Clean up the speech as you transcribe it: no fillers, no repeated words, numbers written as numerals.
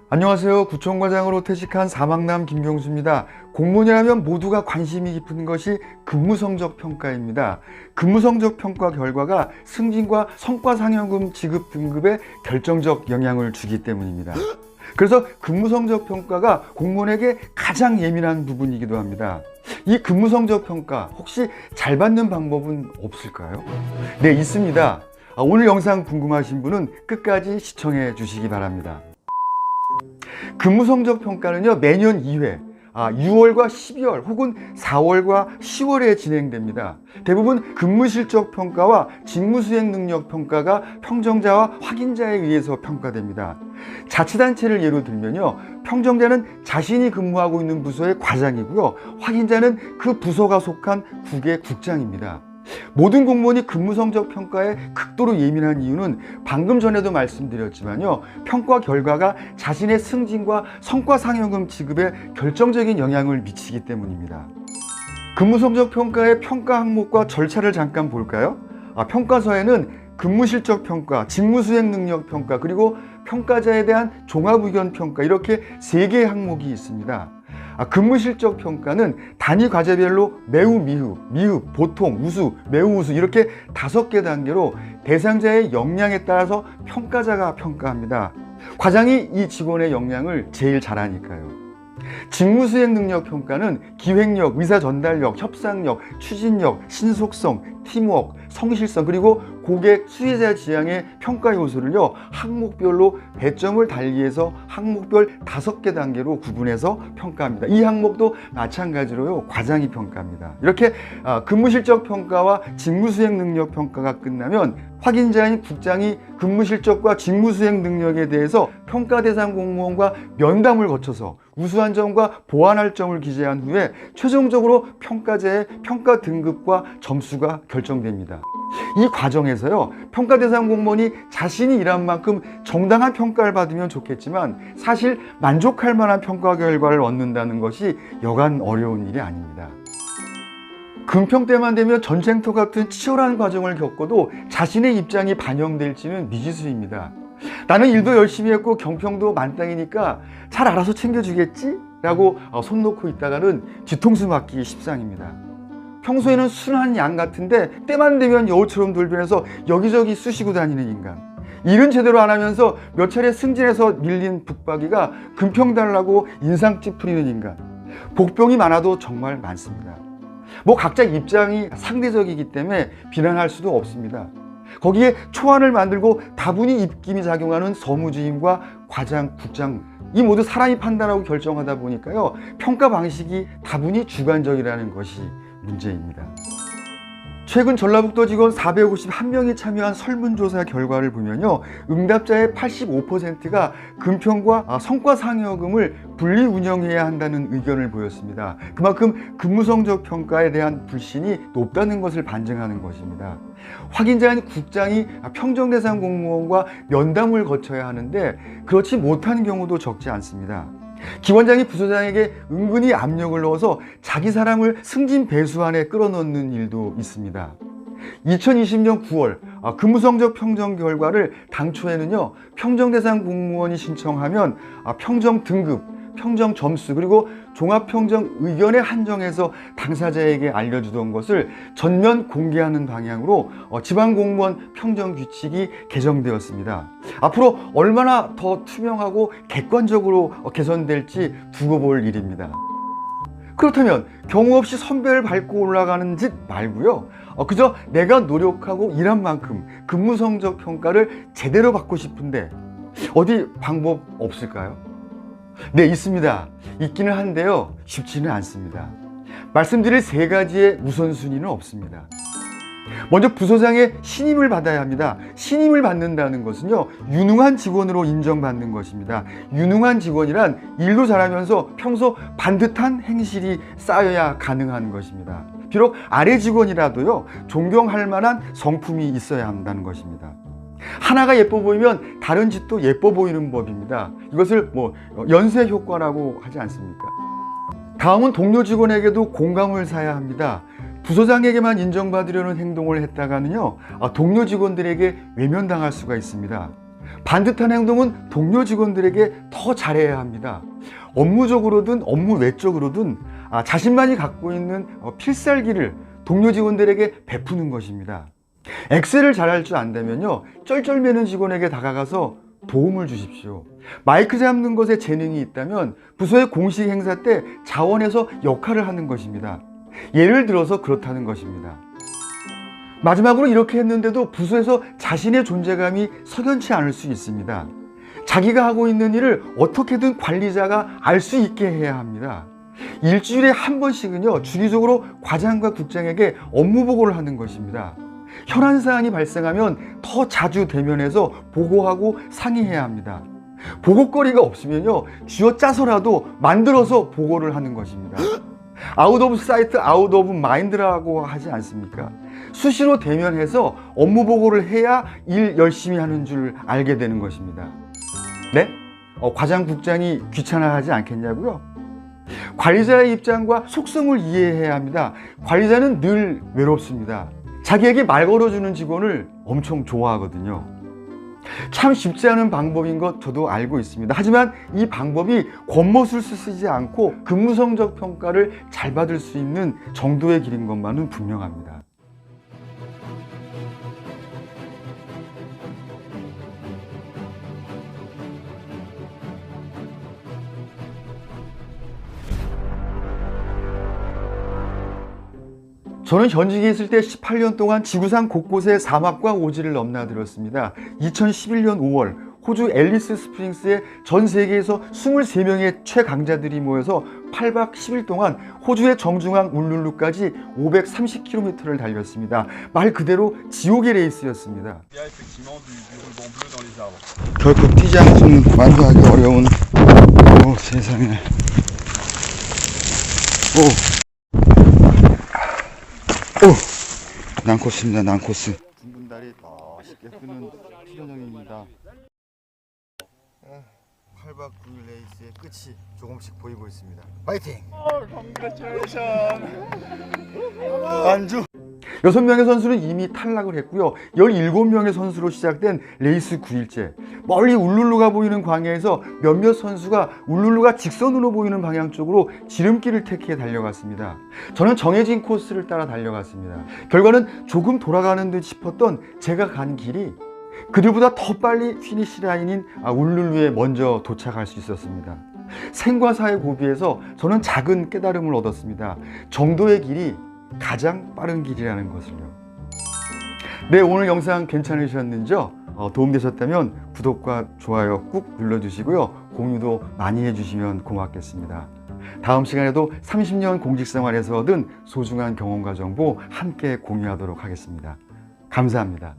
안녕하세요. 구청과장으로 퇴직한 사막남 김경수입니다. 공무원이라면 모두가 관심이 깊은 것이 근무성적 평가입니다. 근무성적 평가 결과가 승진과 성과상여금 지급 등급에 결정적 영향을 주기 때문입니다. 그래서 근무성적 평가가 공무원에게 가장 예민한 부분이기도 합니다. 이 근무성적 평가 혹시 잘 받는 방법은 없을까요? 네, 있습니다. 오늘 영상 궁금하신 분은 끝까지 시청해 주시기 바랍니다. 근무성적 평가는요, 매년 2회 6월과 12월 혹은 4월과 10월에 진행됩니다. 대부분 근무실적 평가와 직무수행 능력 평가가 평정자와 확인자에 의해서 평가됩니다. 자치단체를 예로 들면요, 평정자는 자신이 근무하고 있는 부서의 과장이고요, 확인자는 그 부서가 속한 국의 국장입니다. 모든 공무원이 근무성적 평가에 극도로 예민한 이유는 방금 전에도 말씀드렸지만요, 평가 결과가 자신의 승진과 성과상여금 지급에 결정적인 영향을 미치기 때문입니다. 근무성적 평가의 평가 항목과 절차를 잠깐 볼까요? 평가서에는 근무실적 평가, 직무수행 능력 평가, 그리고 평가자에 대한 종합의견평가, 이렇게 3개의 항목이 있습니다. 근무실적 평가는 단위 과제별로 매우 미흡, 보통, 우수, 매우 우수, 이렇게 5개 단계로 대상자의 역량에 따라서 평가자가 평가합니다. 과장이 이 직원의 역량을 제일 잘하니까요. 직무수행 능력 평가는 기획력, 의사 전달력, 협상력, 추진력, 신속성, 팀워크, 성실성, 그리고 고객, 수혜자 지향의 평가 요소를요, 항목별로 배점을 달리해서 항목별 5개 단계로 구분해서 평가합니다. 이 항목도 마찬가지로요, 과장이 평가합니다. 이렇게 근무실적 평가와 직무수행 능력 평가가 끝나면 확인자인 국장이 근무실적과 직무수행 능력에 대해서 평가 대상 공무원과 면담을 거쳐서 우수한 점과 보완할 점을 기재한 후에 최종적으로 평가자의 평가 등급과 점수가 결정됩니다. 이 과정에서요, 평가 대상 공무원이 자신이 일한 만큼 정당한 평가를 받으면 좋겠지만 사실 만족할 만한 평가 결과를 얻는다는 것이 여간 어려운 일이 아닙니다. 금평 때만 되면 전쟁터 같은 치열한 과정을 겪어도 자신의 입장이 반영될지는 미지수입니다. 나는 일도 열심히 했고 경평도 만땅이니까 잘 알아서 챙겨주겠지? 라고 손 놓고 있다가는 뒤통수 맞기 십상입니다. 평소에는 순한 양 같은데 때만 되면 여우처럼 돌변해서 여기저기 쑤시고 다니는 인간. 일은 제대로 안 하면서 몇 차례 승진해서 밀린 북박이가 금평 달라고 인상 찌푸리는 인간. 복병이 많아도 정말 많습니다. 각자 입장이 상대적이기 때문에 비난할 수도 없습니다. 거기에 초안을 만들고 다분히 입김이 작용하는 서무주임과 과장, 국장, 이 모두 사람이 판단하고 결정하다 보니까요, 평가 방식이 다분히 주관적이라는 것이 문제입니다. 최근 전라북도 직원 451명이 참여한 설문조사 결과를 보면요, 응답자의 85%가 금평과 성과상여금을 분리 운영해야 한다는 의견을 보였습니다. 그만큼 근무성적 평가에 대한 불신이 높다는 것을 반증하는 것입니다. 확인자인 국장이 평정 대상 공무원과 면담을 거쳐야 하는데 그렇지 못한 경우도 적지 않습니다. 기관장이 부서장에게 은근히 압력을 넣어서 자기 사람을 승진 배수안에 끌어넣는 일도 있습니다. 2020년 9월 근무성적 평정 결과를 당초에는요, 평정 대상 공무원이 신청하면 평정 등급, 평정 점수, 그리고 종합평정 의견에 한정해서 당사자에게 알려주던 것을 전면 공개하는 방향으로 지방공무원 평정 규칙이 개정되었습니다. 앞으로 얼마나 더 투명하고 객관적으로 개선될지 두고 볼 일입니다. 그렇다면 경우 없이 선배를 밟고 올라가는 짓 말고요, 그저 내가 노력하고 일한 만큼 근무성적 평가를 제대로 받고 싶은데 어디 방법 없을까요? 네, 있습니다. 있기는 한데요, 쉽지는 않습니다. 말씀드릴 3가지의 우선순위는 없습니다. 먼저 부서장의 신임을 받아야 합니다. 신임을 받는다는 것은요, 유능한 직원으로 인정받는 것입니다. 유능한 직원이란 일도 잘하면서 평소 반듯한 행실이 쌓여야 가능한 것입니다. 비록 아래 직원이라도요, 존경할 만한 성품이 있어야 한다는 것입니다. 하나가 예뻐 보이면 다른 짓도 예뻐 보이는 법입니다. 이것을 연쇄 효과라고 하지 않습니까? 다음은 동료 직원에게도 공감을 사야 합니다. 부서장에게만 인정받으려는 행동을 했다가는요, 동료 직원들에게 외면당할 수가 있습니다. 반듯한 행동은 동료 직원들에게 더 잘해야 합니다. 업무적으로든 업무 외적으로든 자신만이 갖고 있는 필살기를 동료 직원들에게 베푸는 것입니다. 엑셀을 잘할 줄 안다면요, 쩔쩔매는 직원에게 다가가서 도움을 주십시오. 마이크 잡는 것에 재능이 있다면 부서의 공식 행사 때 자원해서 역할을 하는 것입니다. 예를 들어서 그렇다는 것입니다. 마지막으로 이렇게 했는데도 부서에서 자신의 존재감이 석연치 않을 수 있습니다. 자기가 하고 있는 일을 어떻게든 관리자가 알 수 있게 해야 합니다. 일주일에 한 번씩은요, 주기적으로 과장과 국장에게 업무 보고를 하는 것입니다. 현안 사안이 발생하면 더 자주 대면해서 보고하고 상의해야 합니다. 보고거리가 없으면요, 쥐어짜서라도 만들어서 보고를 하는 것입니다. 아웃 오브 사이트, 아웃 오브 마인드라고 하지 않습니까? 수시로 대면해서 업무 보고를 해야 일 열심히 하는 줄 알게 되는 것입니다. 네? 과장 국장이 귀찮아하지 않겠냐고요? 관리자의 입장과 속성을 이해해야 합니다. 관리자는 늘 외롭습니다. 자기에게 말 걸어주는 직원을 엄청 좋아하거든요. 참 쉽지 않은 방법인 것 저도 알고 있습니다. 하지만 이 방법이 겉멋을 쓰지 않고 근무 성적 평가를 잘 받을 수 있는 정도의 길인 것만은 분명합니다. 저는 현직에 있을 때 18년 동안 지구상 곳곳에 사막과 오지를 넘나들었습니다. 2011년 5월 호주 앨리스 스프링스에 전 세계에서 23명의 최강자들이 모여서 8박 10일 동안 호주의 정중앙 울룰루까지 530km를 달렸습니다. 말 그대로 지옥의 레이스였습니다. 결코 뛰지 않으면 완주하기 어려운 세상에. 난코스입니다. 난코스. 둥근 다리 멋있게 뜨는 피전형입니다. 8박 9일 레이스의 끝이 조금씩 보이고 있습니다. 파이팅! 안주! 6명의 선수는 이미 탈락을 했고요. 17명의 선수로 시작된 레이스 9일째. 멀리 울룰루가 보이는 광야에서 몇몇 선수가 울룰루가 직선으로 보이는 방향 쪽으로 지름길을 택해 달려갔습니다. 저는 정해진 코스를 따라 달려갔습니다. 결과는 조금 돌아가는 듯 싶었던 제가 간 길이 그들보다 더 빨리 피니시 라인인 울룰루에 먼저 도착할 수 있었습니다. 생과 사의 고비에서 저는 작은 깨달음을 얻었습니다. 정도의 길이 가장 빠른 길이라는 것을요. 네, 오늘 영상 괜찮으셨는지요? 도움되셨다면 구독과 좋아요 꾹 눌러주시고요. 공유도 많이 해주시면 고맙겠습니다. 다음 시간에도 30년 공직생활에서 얻은 소중한 경험과 정보 함께 공유하도록 하겠습니다. 감사합니다.